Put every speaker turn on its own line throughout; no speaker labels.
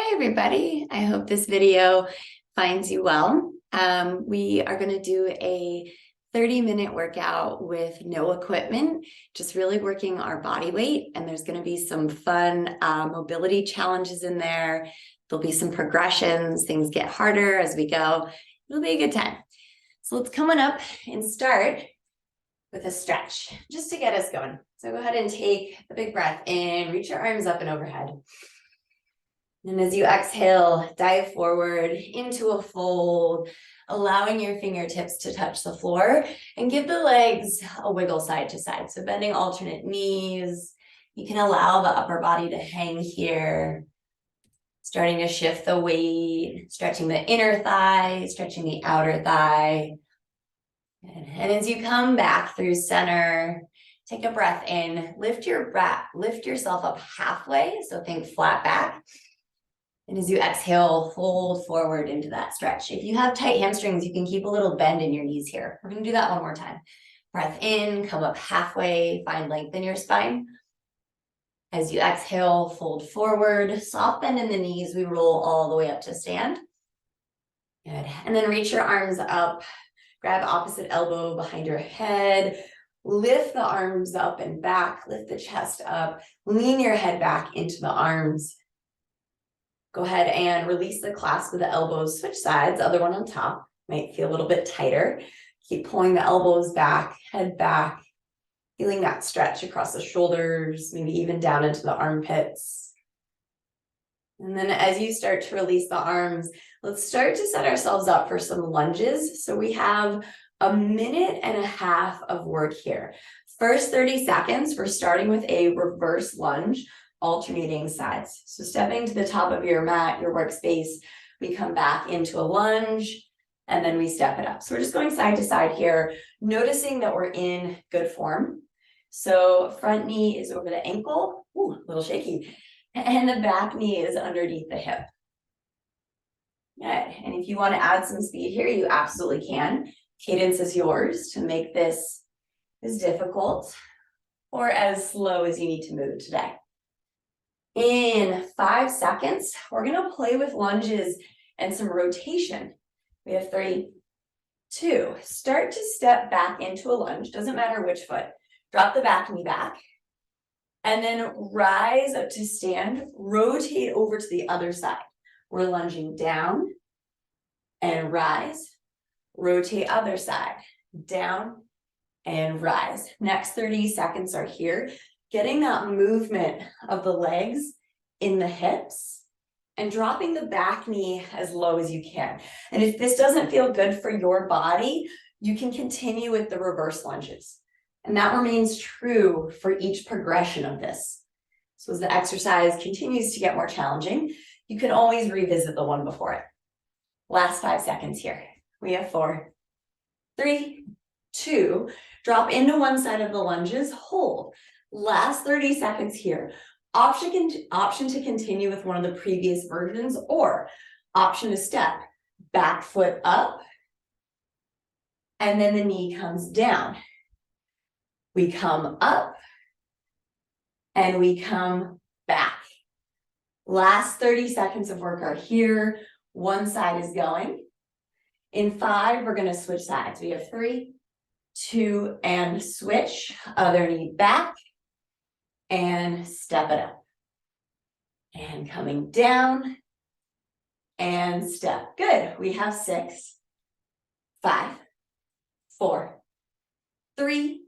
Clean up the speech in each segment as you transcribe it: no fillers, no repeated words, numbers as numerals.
Hi, everybody. I hope this video finds you well. We are going to do a 30-minute workout with no equipment, just really working our body weight. And there's going to be some fun mobility challenges in there. There'll be some progressions. Things get harder as we go. It'll be a good time. So let's come on up and start with a stretch just to get us going. So go ahead and take a big breath in, reach your arms up and overhead. And as you exhale, dive forward into a fold, allowing your fingertips to touch the floor and give the legs a wiggle side to side. So bending alternate knees, you can allow the upper body to hang here, starting to shift the weight, stretching the inner thigh, stretching the outer thigh. And as you come back through center, take a breath in, lift yourself up halfway. So think flat back. And as you exhale, fold forward into that stretch. If you have tight hamstrings, you can keep a little bend in your knees here. We're going to do that one more time. Breath in, come up halfway, find length in your spine. As you exhale, fold forward, soft bend in the knees. We roll all the way up to stand. Good. And then reach your arms up, grab opposite elbow behind your head, lift the arms up and back, lift the chest up, lean your head back into the arms. Go ahead and release the clasp of the elbows, switch sides, other one on top, might feel a little bit tighter. Keep pulling the elbows back, head back, feeling that stretch across the shoulders, maybe even down into the armpits. And then as you start to release the arms, let's start to set ourselves up for some lunges. So we have a minute and a half of work here. First 30 seconds, we're starting with a reverse lunge, alternating sides. So stepping to the top of your mat, your workspace, we come back into a lunge and then we step it up. So we're just going side to side here, noticing that we're in good form. So front knee is over the ankle, ooh, a little shaky, and the back knee is underneath the hip. Good. And if you want to add some speed here, you absolutely can. Cadence is yours to make this as difficult or as slow as you need to move today. In 5 seconds, we're going to play with lunges and some rotation. We have 3, 2. Start to step back into a lunge. Doesn't matter which foot. Drop the back knee back. And then rise up to stand. Rotate over to the other side. We're lunging down and rise. Rotate other side. Down and rise. Next 30 seconds are here. Getting that movement of the legs in the hips and dropping the back knee as low as you can. And if this doesn't feel good for your body, you can continue with the reverse lunges. And that remains true for each progression of this. So as the exercise continues to get more challenging, you can always revisit the one before it. Last 5 seconds here. We have 4, 3, 2. Drop into one side of the lunges, hold. Last 30 seconds here. Option to continue with one of the previous versions or option to step. Back foot up. And then the knee comes down. We come up. And we come back. Last 30 seconds of work are here. One side is going. In 5, we're going to switch sides. We have 3, 2, and switch. Other knee back. And step it up. And coming down. And step. Good. We have 6, 5, 4, 3,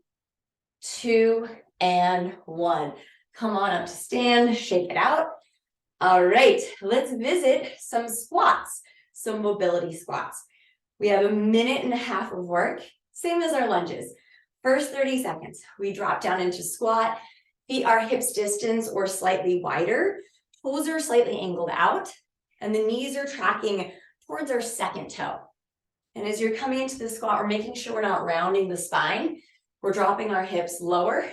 2, and 1. Come on up to stand. Shake it out. All right. Let's visit some squats. Some mobility squats. We have a minute and a half of work. Same as our lunges. First 30 seconds. We drop down into squat. Feet are hips distance or slightly wider. Toes are slightly angled out. And the knees are tracking towards our second toe. And as you're coming into the squat, we're making sure we're not rounding the spine. We're dropping our hips lower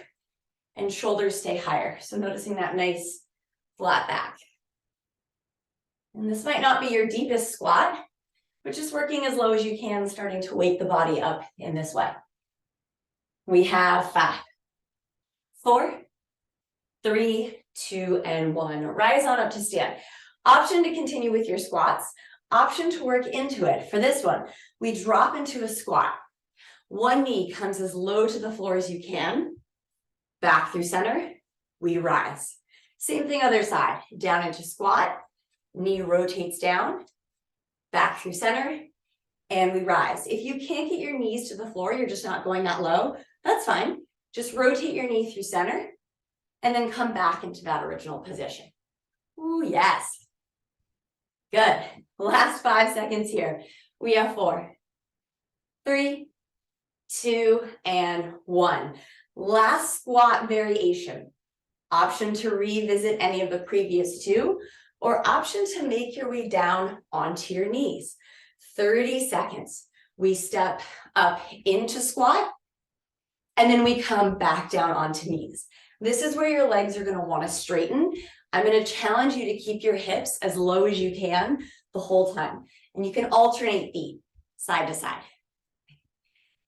and shoulders stay higher. So noticing that nice flat back. And this might not be your deepest squat, but just working as low as you can, starting to wake the body up in this way. We have 5, 4, 3, 2, and 1. Rise on up to stand. Option to continue with your squats. Option to work into it. For this one, we drop into a squat. One knee comes as low to the floor as you can. Back through center, we rise. Same thing other side. Down into squat, knee rotates down, back through center, and we rise. If you can't get your knees to the floor, you're just not going that low, that's fine. Just rotate your knee through center, and then come back into that original position. Ooh, yes. Good. Last 5 seconds here. We have 4, 3, 2, and 1. Last squat variation. Option to revisit any of the previous 2, or option to make your way down onto your knees. 30 seconds. We step up into squat, and then we come back down onto knees. This is where your legs are going to want to straighten. I'm going to challenge you to keep your hips as low as you can the whole time. And you can alternate feet side to side.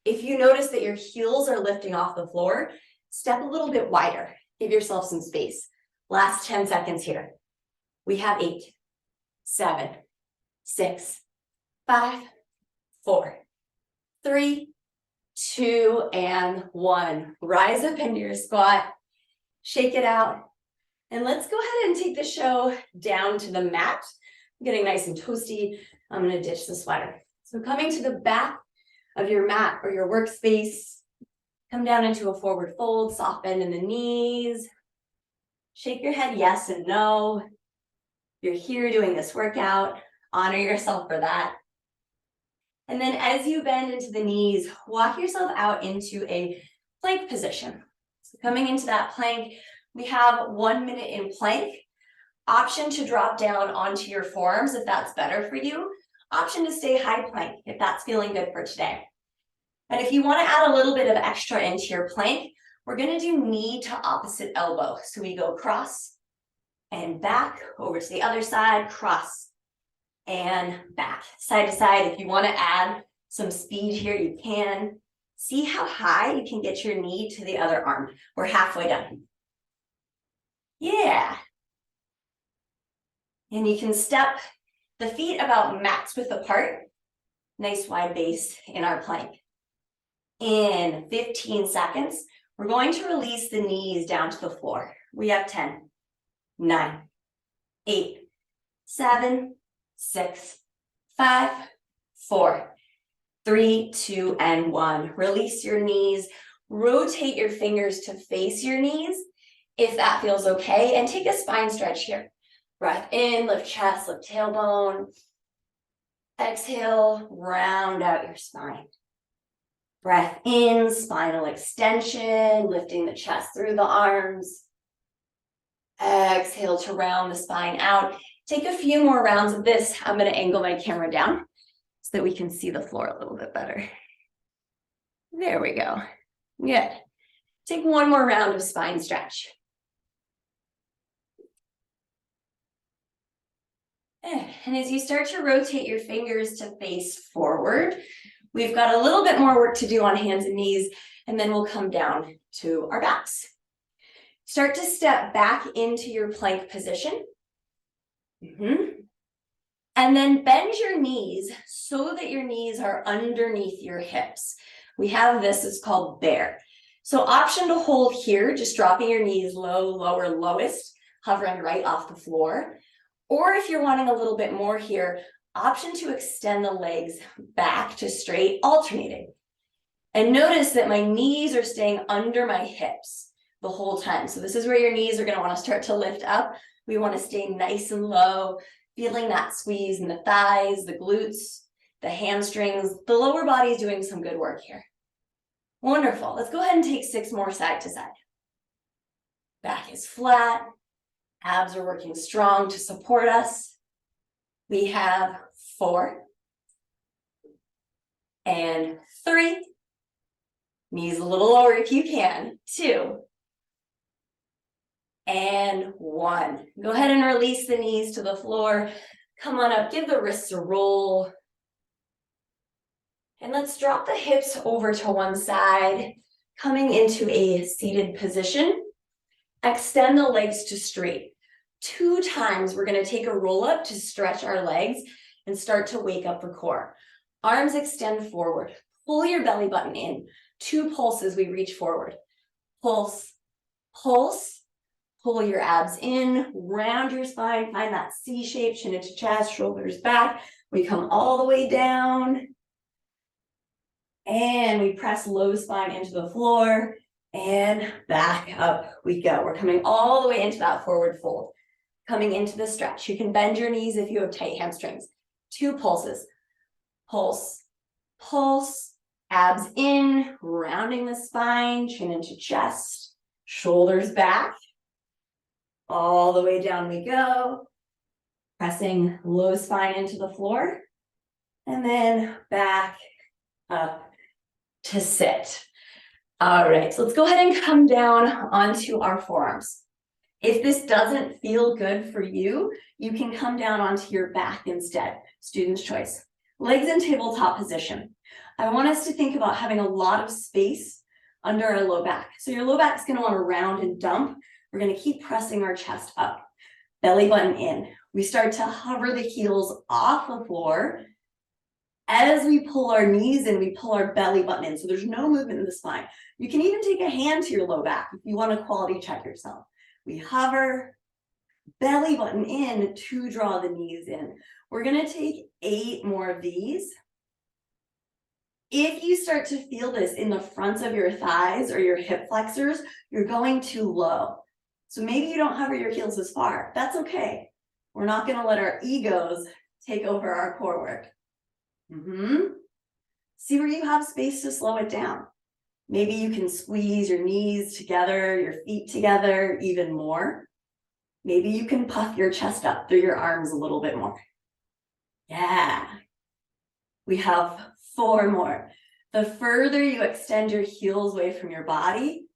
If you notice that your heels are lifting off the floor, step a little bit wider. Give yourself some space. Last 10 seconds here. We have 8, 7, 6, 5, 4, 3, 2, and 1. Rise up into your squat. Shake it out. And let's go ahead and take the show down to the mat. I'm getting nice and toasty. I'm going to ditch the sweater. So coming to the back of your mat or your workspace, come down into a forward fold, soft bend in the knees. Shake your head yes and no. You're here doing this workout. Honor yourself for that. And then as you bend into the knees, walk yourself out into a plank position. So coming into that plank, we have 1 minute in plank. Option to drop down onto your forearms if that's better for you. Option to stay high plank if that's feeling good for today. And if you want to add a little bit of extra into your plank, we're going to do knee to opposite elbow. So we go cross and back over to the other side, cross and back, side to side. If you want to add some speed here, you can. See how high you can get your knee to the other arm. We're halfway done. Yeah. And you can step the feet about max width apart. Nice wide base in our plank. In 15 seconds, we're going to release the knees down to the floor. We have 10, 9, 8, 7, 6, 5, 4, 3, 2, and 1. Release your knees. Rotate your fingers to face your knees if that feels okay. And take a spine stretch here. Breath in, lift chest, lift tailbone. Exhale, round out your spine. Breath in, spinal extension, lifting the chest through the arms. Exhale to round the spine out. Take a few more rounds of this. I'm going to angle my camera down so that we can see the floor a little bit better. There we go. Good. Take one more round of spine stretch. And as you start to rotate your fingers to face forward, we've got a little bit more work to do on hands and knees, and then we'll come down to our backs. Start to step back into your plank position. And then bend your knees so that your knees are underneath your hips. We have this, it's called bear. So option to hold here, just dropping your knees low, lower, lowest, hovering right off the floor. Or if you're wanting a little bit more here, option to extend the legs back to straight, alternating. And notice that my knees are staying under my hips the whole time. So this is where your knees are going to want to start to lift up. We want to stay nice and low, feeling that squeeze in the thighs, the glutes, the hamstrings. The lower body is doing some good work here. Wonderful. Let's go ahead and take 6 more side to side. Back is flat. Abs are working strong to support us. We have 4 and 3. Knees a little lower if you can. 2 and 1. Go ahead and release the knees to the floor. Come on up, give the wrists a roll. And let's drop the hips over to one side, coming into a seated position. Extend the legs to straight. 2 times, we're gonna take a roll up to stretch our legs and start to wake up the core. Arms extend forward. Pull your belly button in. 2 pulses, we reach forward. Pulse, pulse. Pull your abs in, round your spine, find that C shape, chin into chest, shoulders back. We come all the way down. And we press low spine into the floor. And back up we go. We're coming all the way into that forward fold. Coming into the stretch. You can bend your knees if you have tight hamstrings. 2 pulses. Pulse, pulse, abs in, rounding the spine, chin into chest, shoulders back. All the way down we go. Pressing low spine into the floor. And then back up to sit. All right, so let's go ahead and come down onto our forearms. If this doesn't feel good for you, you can come down onto your back instead. Student's choice. Legs in tabletop position. I want us to think about having a lot of space under our low back. So your low back is going to want to round and dump. We're going to keep pressing our chest up. Belly button in. We start to hover the heels off the floor. As we pull our knees in, we pull our belly button in. So there's no movement in the spine. You can even take a hand to your low back if you want to quality check yourself. We hover, belly button in to draw the knees in. We're going to take 8 more of these. If you start to feel this in the fronts of your thighs or your hip flexors, you're going too low. So maybe you don't hover your heels as far. That's okay. We're not going to let our egos take over our core work. See where you have space to slow it down. Maybe you can squeeze your knees together, your feet together even more. Maybe you can puff your chest up through your arms a little bit more. Yeah. We have 4 more. The further you extend your heels away from your body,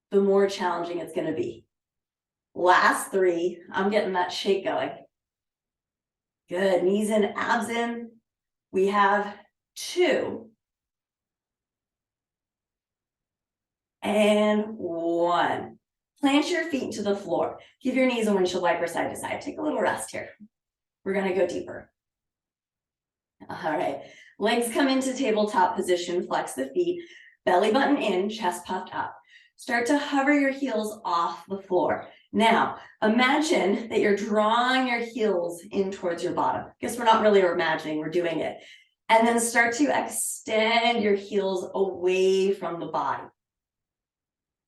the more challenging it's going to be. Last 3. I'm getting that shake going. Good. Knees in, abs in. We have 2. And 1. Plant your feet into the floor. Give your knees a windshield wiper side to side. Take a little rest here. We're going to go deeper. All right. Legs come into tabletop position. Flex the feet. Belly button in, chest puffed up. Start to hover your heels off the floor. Now, imagine that you're drawing your heels in towards your bottom. Guess we're not really imagining, we're doing it. And then start to extend your heels away from the body.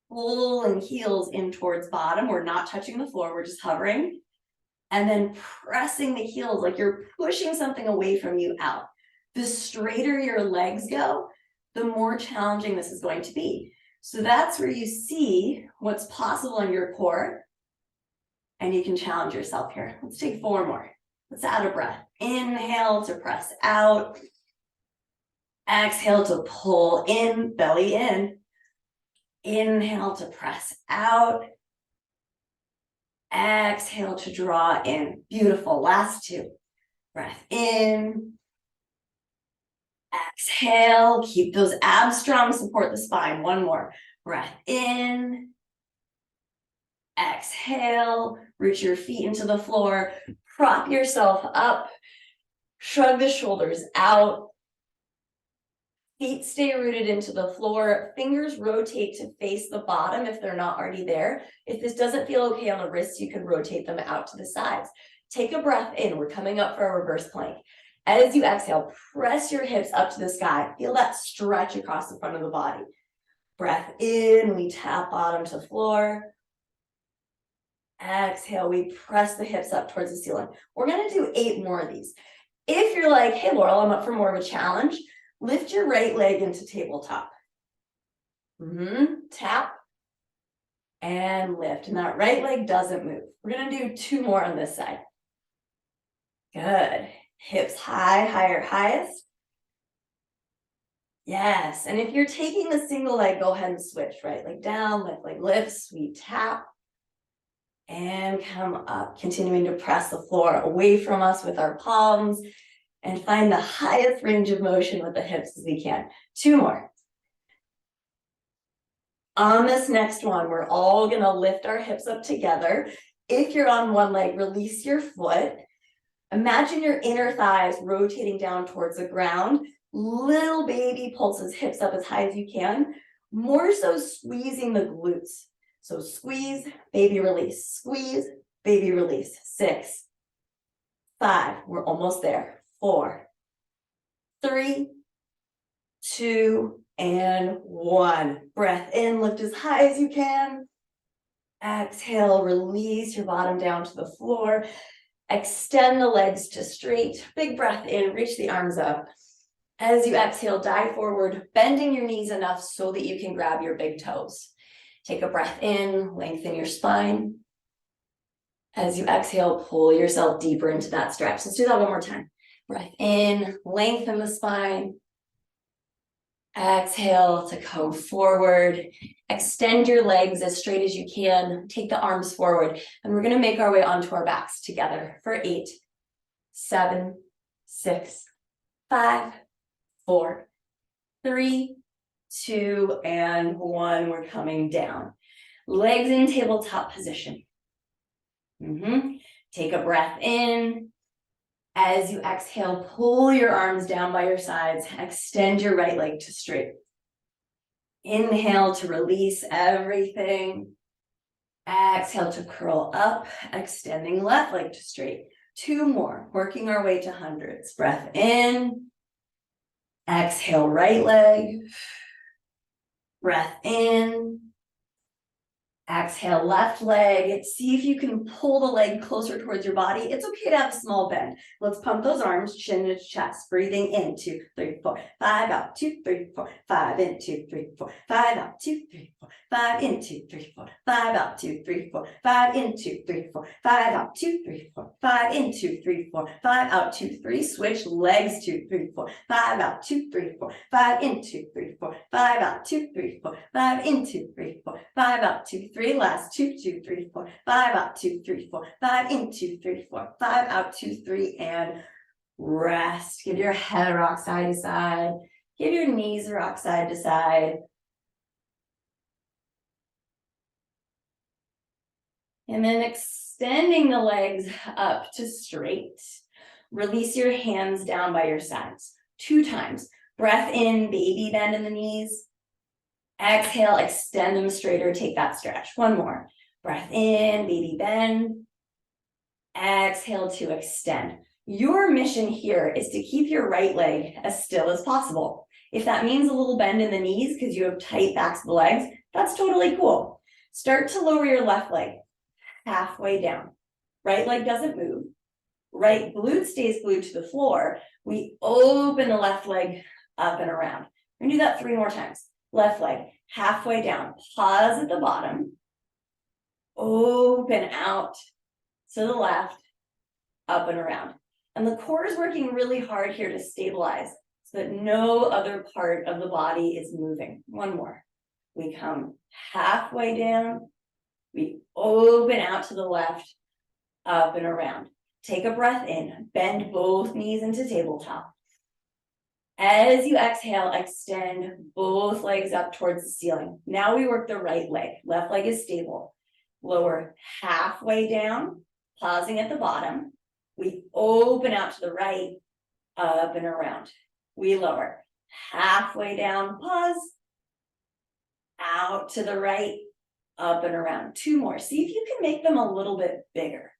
Pulling heels in towards bottom. We're not touching the floor, we're just hovering. And then pressing the heels like you're pushing something away from you out. The straighter your legs go, the more challenging this is going to be. So that's where you see what's possible in your core. And you can challenge yourself here. Let's take 4 more. Let's add a breath. Inhale to press out. Exhale to pull in, belly in. Inhale to press out. Exhale to draw in. Beautiful. Last 2. Breath in. Exhale. Keep those abs strong. Support the spine. 1 more. Breath in. Exhale. Root your feet into the floor. Prop yourself up. Shrug the shoulders out. Feet stay rooted into the floor. Fingers rotate to face the bottom if they're not already there. If this doesn't feel okay on the wrists, you can rotate them out to the sides. Take a breath in. We're coming up for a reverse plank. As you exhale, press your hips up to the sky. Feel that stretch across the front of the body. Breath in, we tap bottom to floor. Exhale, we press the hips up towards the ceiling. We're going to do 8 more of these. If you're like, hey, Laurel, I'm up for more of a challenge, lift your right leg into tabletop. Tap and lift. And that right leg doesn't move. We're going to do 2 more on this side. Good. Hips high, higher, highest. Yes. And if you're taking the single leg, go ahead and switch. Right leg down, left leg lifts. We tap and come up, continuing to press the floor away from us with our palms and find the highest range of motion with the hips as we can. 2 more. On this next one, we're all going to lift our hips up together. If you're on one leg, release your foot. Imagine your inner thighs rotating down towards the ground. Little baby pulses hips up as high as you can. More so squeezing the glutes. So squeeze, baby release. Squeeze, baby release. 6, 5, we're almost there. 4, 3, 2, and 1. Breath in, lift as high as you can. Exhale, release your bottom down to the floor. Extend the legs to straight. Big breath in, reach the arms up. As you exhale, dive forward, bending your knees enough so that you can grab your big toes. Take a breath in, lengthen your spine. As you exhale, pull yourself deeper into that stretch. Let's do that one more time. Breath in, lengthen the spine. Exhale to come forward. Extend your legs as straight as you can. Take the arms forward. And we're going to make our way onto our backs together for 8, 7, 6, 5, 4, 3, 2, and 1. We're coming down. Legs in tabletop position. Take a breath in. As you exhale, pull your arms down by your sides. Extend your right leg to straight. Inhale to release everything. Exhale to curl up, extending left leg to straight. 2 more, working our way to hundreds. Breath in. Exhale, right leg. Breath in. Exhale, left leg. See if you can pull the leg closer towards your body. It's okay to have a small bend. Let's pump those arms, chin to chest. Breathing in, 2, 3, 4, 5, out, 2, 3, 4, 5, in, 2, 3, 4, 5, out, 2, 3, 4, 5, in, 2, 3, 4, 5, out, 2, 3, 4, 5, in, 2, 3, 4, 5, out, 2, 3, 4, 5, in, 2, 3, 4, 5, out, 2, 3, switch legs, 2, 3, 4, 5, out, 2, 3, 4, 5, in, 2, 3, 4, 5, out, 2, 3, 4, 5, in, 2, 3, 4, 5, out, 2, 3, last 2, 2, 3, 4, 5, out, 2, 3, 4, 5, in, 2, 3, 4, 5, out, 2, 3, and rest. Give your head a rock side to side. Give your knees a rock side to side. And then extending the legs up to straight. Release your hands down by your sides. 2 times. Breath in, baby bend in the knees. Exhale, extend them straighter. Take that stretch. 1 more. Breath in, baby bend. Exhale to extend. Your mission here is to keep your right leg as still as possible. If that means a little bend in the knees because you have tight backs of the legs, that's totally cool. Start to lower your left leg halfway down. Right leg doesn't move. Right glute stays glued to the floor. We open the left leg up and around. We're gonna do that 3 more times. Left leg halfway down. Pause at the bottom. Open out to the left, up and around. And the core is working really hard here to stabilize so that no other part of the body is moving. 1 more. We come halfway down. We open out to the left, up and around. Take a breath in. Bend both knees into tabletop. As you exhale, extend both legs up towards the ceiling. Now we work the right leg. Left leg is stable. Lower halfway down, pausing at the bottom. We open out to the right, up and around. We lower halfway down, pause, out to the right, up and around. 2 more. See if you can make them a little bit bigger.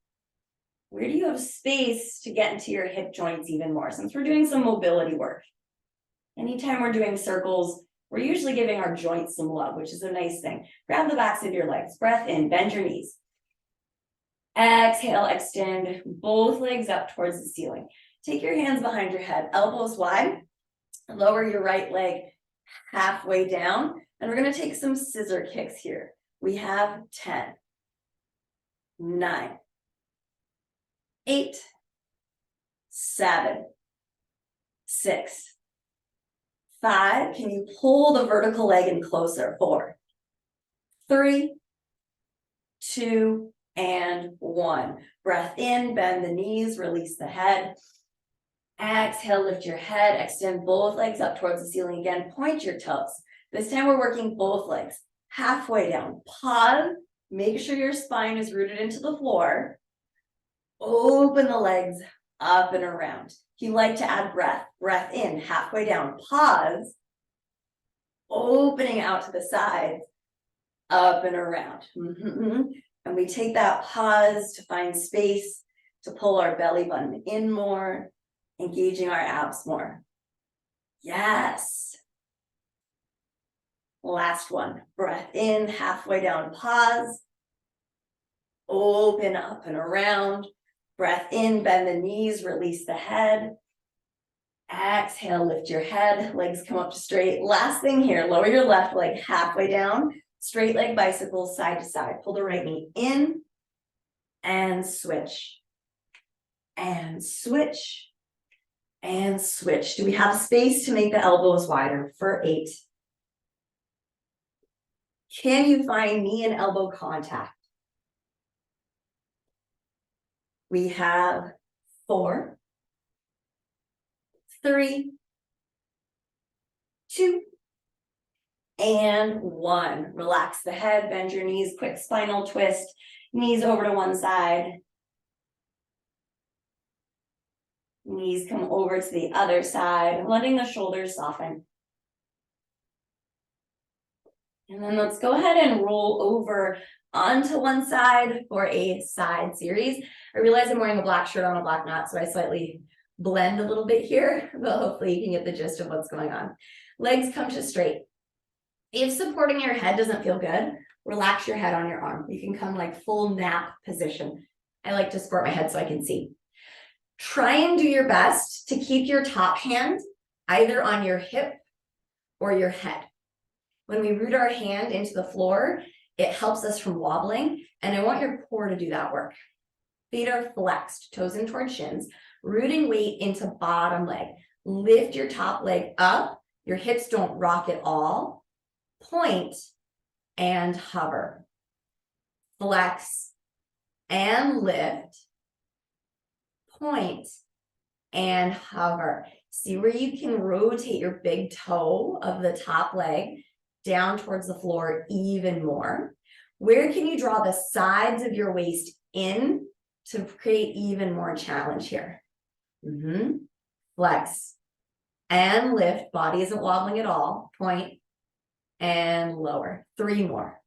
Where do you have space to get into your hip joints even more? Since we're doing some mobility work. Anytime we're doing circles, we're usually giving our joints some love, which is a nice thing. Grab the backs of your legs. Breath in, bend your knees. Exhale, extend both legs up towards the ceiling. Take your hands behind your head, elbows wide. Lower your right leg halfway down. And we're going to take some scissor kicks here. We have 10, 9, 8, 7, 6, 5. Can you pull the vertical leg in closer? 4, 3, 2, and 1. Breath in, bend the knees, release the head. Exhale, lift your head, extend both legs up towards the ceiling again. Point your toes. This time we're working both legs. Halfway down. Pause Make sure your spine is rooted into the floor. Open the legs up and around. If you like to add breath in, halfway down, pause. Opening out to the sides, up and around. And we take that pause to find space to pull our belly button in more, engaging our abs more. Yes. Last one, breath in, halfway down, pause. Open up and around. Breath in, bend the knees, release the head. Exhale, lift your head, legs come up straight. Last thing here, lower your left leg halfway down, straight leg bicycle, side to side. Pull the right knee in and switch. And switch. And switch. Do we have space to make the elbows wider for 8? Can you find knee and elbow contact? We have 4, 3, 2, and 1. Relax the head, bend your knees, quick spinal twist, knees over to one side. Knees come over to the other side, letting the shoulders soften. And then let's go ahead and roll over onto one side for a side series. I realize I'm wearing a black shirt on a black mat, so I slightly blend a little bit here, but hopefully you can get the gist of what's going on. Legs come to straight. If supporting your head doesn't feel good, relax your head on your arm. You can come like full nap position. I like to support my head so I can see. Try and do your best to keep your top hand either on your hip or your head. When we root our hand into the floor, it helps us from wobbling, and I want your core to do that work. Feet are flexed, toes in towards shins, rooting weight into bottom leg. Lift your top leg up, your hips don't rock at all. Point and hover. Flex and lift. Point and hover. See where you can rotate your big toe of the top leg down towards the floor even more. Where can you draw the sides of your waist in to create even more challenge here? Flex and lift. Body isn't wobbling at all. Point and lower. 3 more.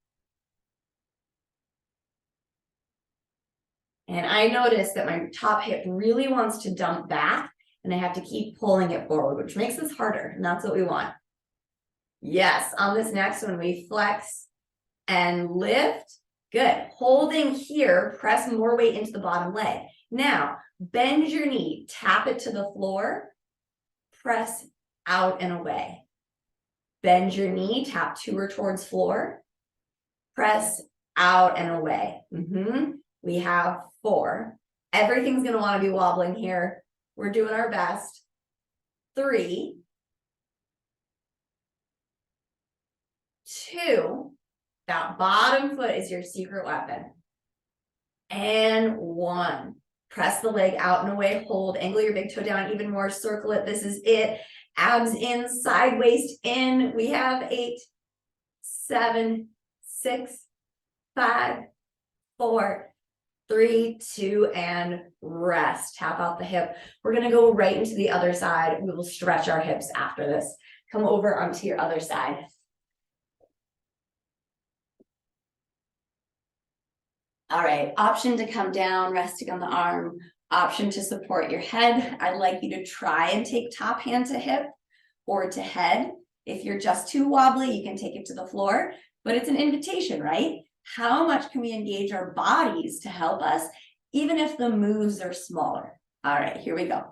And I notice that my top hip really wants to dump back, and I have to keep pulling it forward, which makes this harder, and that's what we want. Yes, on this next one, we flex and lift. Good. Holding here, press more weight into the bottom leg. Now, bend your knee, tap it to the floor, press out and away. Bend your knee, tap to or towards floor, press out and away. We have 4. Everything's going to want to be wobbling here. We're doing our best. 3, 2, that bottom foot is your secret weapon. And 1. Press the leg out and away, hold, angle your big toe down even more, circle it. This is it. Abs in, side waist in. We have 8, 7, 6, 5, 4, 3, 2, and rest. Tap out the hip. We're going to go right into the other side. We will stretch our hips after this. Come over onto your other side. All right, option to come down, resting on the arm, option to support your head. I'd like you to try and take top hand to hip or to head. If you're just too wobbly, you can take it to the floor, but it's an invitation, right? How much can we engage our bodies to help us, even if the moves are smaller? All right, here we go.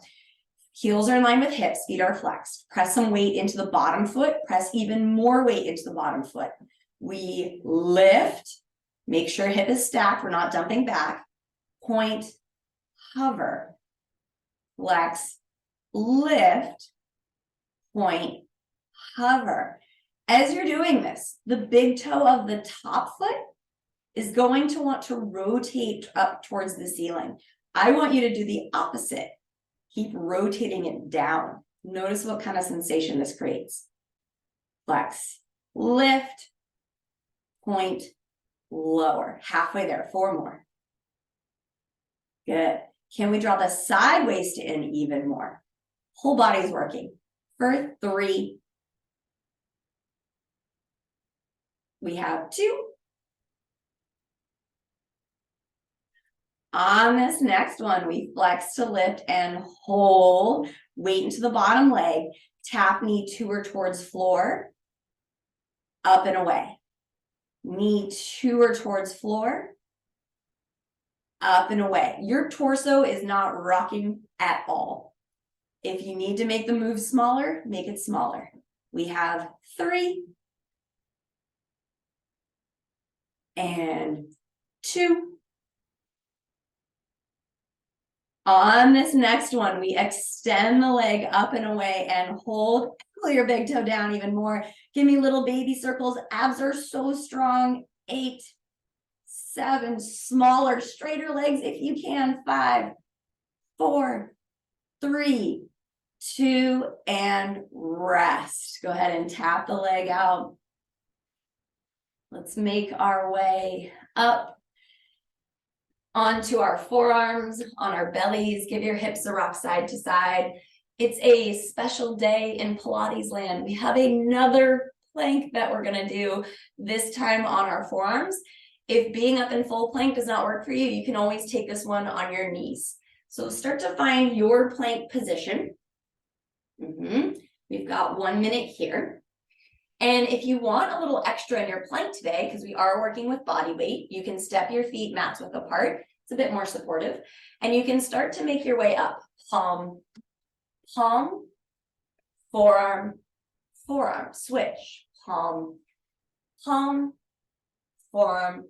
Heels are in line with hips, feet are flexed. Press some weight into the bottom foot, press even more weight into the bottom foot. We lift. Make sure hip is stacked, we're not dumping back. Point, hover, flex, lift, point, hover. As you're doing this, the big toe of the top foot is going to want to rotate up towards the ceiling. I want you to do the opposite. Keep rotating it down. Notice what kind of sensation this creates. Flex, lift, point, lower, halfway there, 4 more. Good. Can we draw the side waist in even more? Whole body's working. For 3. We have 2. On this next one, we flex to lift and hold. Weight into the bottom leg. Tap knee to or towards floor. Up and away. Knee to or towards floor. Up and away. Your torso is not rocking at all. If you need to make the move smaller, make it smaller. We have 3. And 2. On this next one, we extend the leg up and away and hold. Pull your big toe down even more. Give me little baby circles. Abs are so strong. 8, 7, smaller, straighter legs if you can. 5, 4, 3, 2, and rest. Go ahead and tap the leg out. Let's make our way up onto our forearms, on our bellies. Give your hips a rock side to side. It's a special day in Pilates land. We have another plank that we're gonna do, this time on our forearms. If being up in full plank does not work for you, you can always take this one on your knees. So start to find your plank position. We've got 1 minute here. And if you want a little extra in your plank today, because we are working with body weight, you can step your feet mats width apart. It's a bit more supportive. And you can start to make your way up. Palm, palm, forearm, forearm. Switch. Palm, palm, forearm,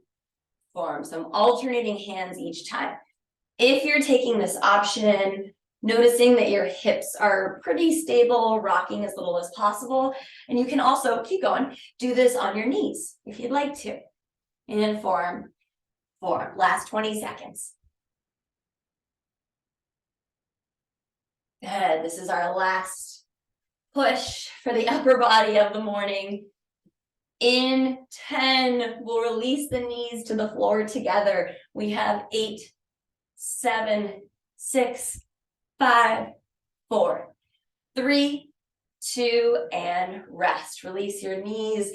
forearm. So I'm alternating hands each time. If you're taking this option, noticing that your hips are pretty stable, rocking as little as possible. And you can also, keep going, do this on your knees if you'd like to. And forearm, forearm. Last 20 seconds. Good. This is our last push for the upper body of the morning. In 10, we'll release the knees to the floor together. We have 8, 7, 6, 5, 4, 3, 2, and rest. Release your knees.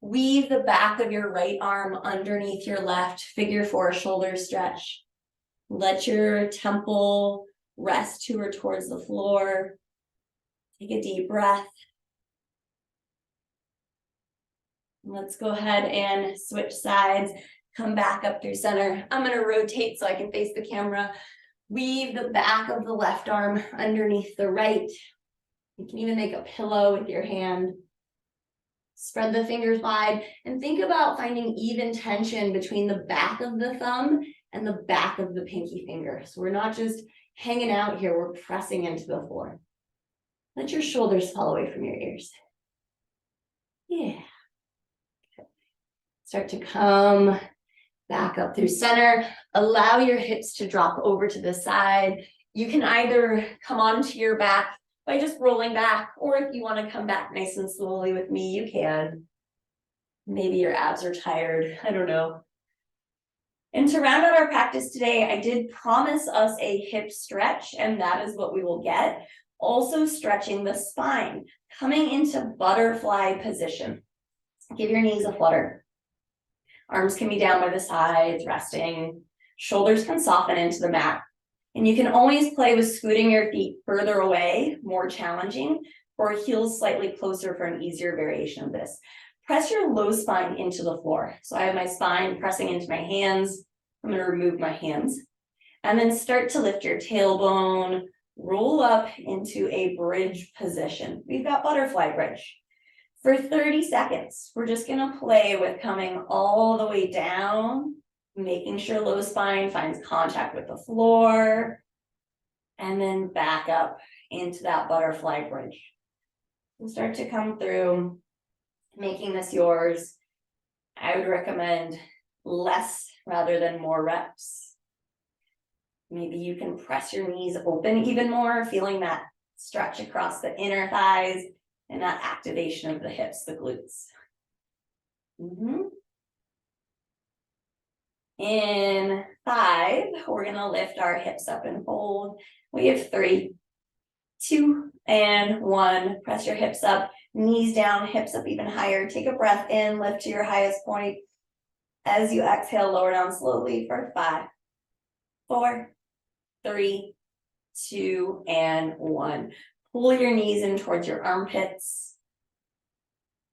Weave the back of your right arm underneath your left. Figure 4 shoulder stretch. Let your temple rest to or towards the floor. Take a deep breath. Let's go ahead and switch sides. Come back up through center. I'm going to rotate so I can face the camera. Weave the back of the left arm underneath the right. You can even make a pillow with your hand. Spread the fingers wide and think about finding even tension between the back of the thumb and the back of the pinky finger. So we're not just hanging out here, we're pressing into the floor. Let your shoulders fall away from your ears. Yeah. Start to come back up through center. Allow your hips to drop over to the side. You can either come onto your back by just rolling back, or if you want to come back nice and slowly with me, you can. Maybe your abs are tired, I don't know. And to round out our practice today, I did promise us a hip stretch, and that is what we will get. Also stretching the spine, coming into butterfly position. Give your knees a flutter. Arms can be down by the sides, resting. Shoulders can soften into the mat. And you can always play with scooting your feet further away, more challenging, or heels slightly closer for an easier variation of this. Press your low spine into the floor. So I have my spine pressing into my hands. I'm going to remove my hands. And then start to lift your tailbone, roll up into a bridge position. We've got butterfly bridge. For 30 seconds, we're just going to play with coming all the way down, making sure low spine finds contact with the floor, and then back up into that butterfly bridge. And start to come through, making this yours. I would recommend less rather than more reps. Maybe you can press your knees open even more, feeling that stretch across the inner thighs and that activation of the hips, the glutes. In 5, we're gonna lift our hips up and fold. We have 3, 2, and 1. Press your hips up, knees down, hips up even higher. Take a breath in, lift to your highest point. As you exhale, lower down slowly for 5, 4, 3, 2, and 1. Pull your knees in towards your armpits.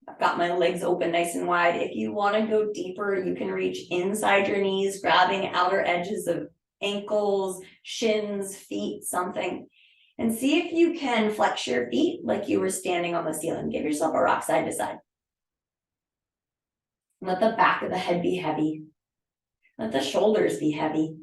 I've got my legs open nice and wide. If you want to go deeper, you can reach inside your knees, grabbing outer edges of ankles, shins, feet, something. And see if you can flex your feet like you were standing on the ceiling. Give yourself a rock side to side. Let the back of the head be heavy. Let the shoulders be heavy.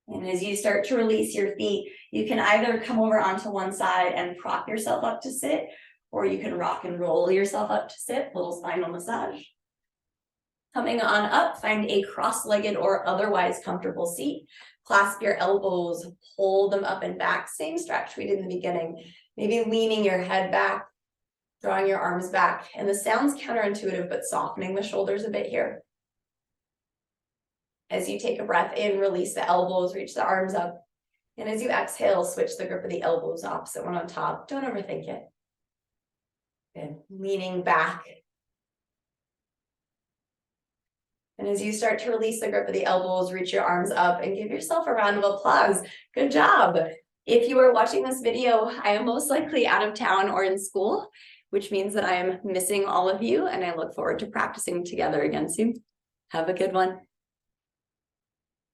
And as you start to release your feet, you can either come over onto one side and prop yourself up to sit, or you can rock and roll yourself up to sit, little spinal massage. Coming on up, find a cross-legged or otherwise comfortable seat. Clasp your elbows, pull them up and back. Same stretch we did in the beginning. Maybe leaning your head back, drawing your arms back. And this sounds counterintuitive, but softening the shoulders a bit here. As you take a breath in, release the elbows, reach the arms up. And as you exhale, switch the grip of the elbows, opposite one on top. Don't overthink it. Good. Leaning back. And as you start to release the grip of the elbows, reach your arms up and give yourself a round of applause. Good job. If you are watching this video, I am most likely out of town or in school, which means that I am missing all of you, and I look forward to practicing together again soon. Have a good one.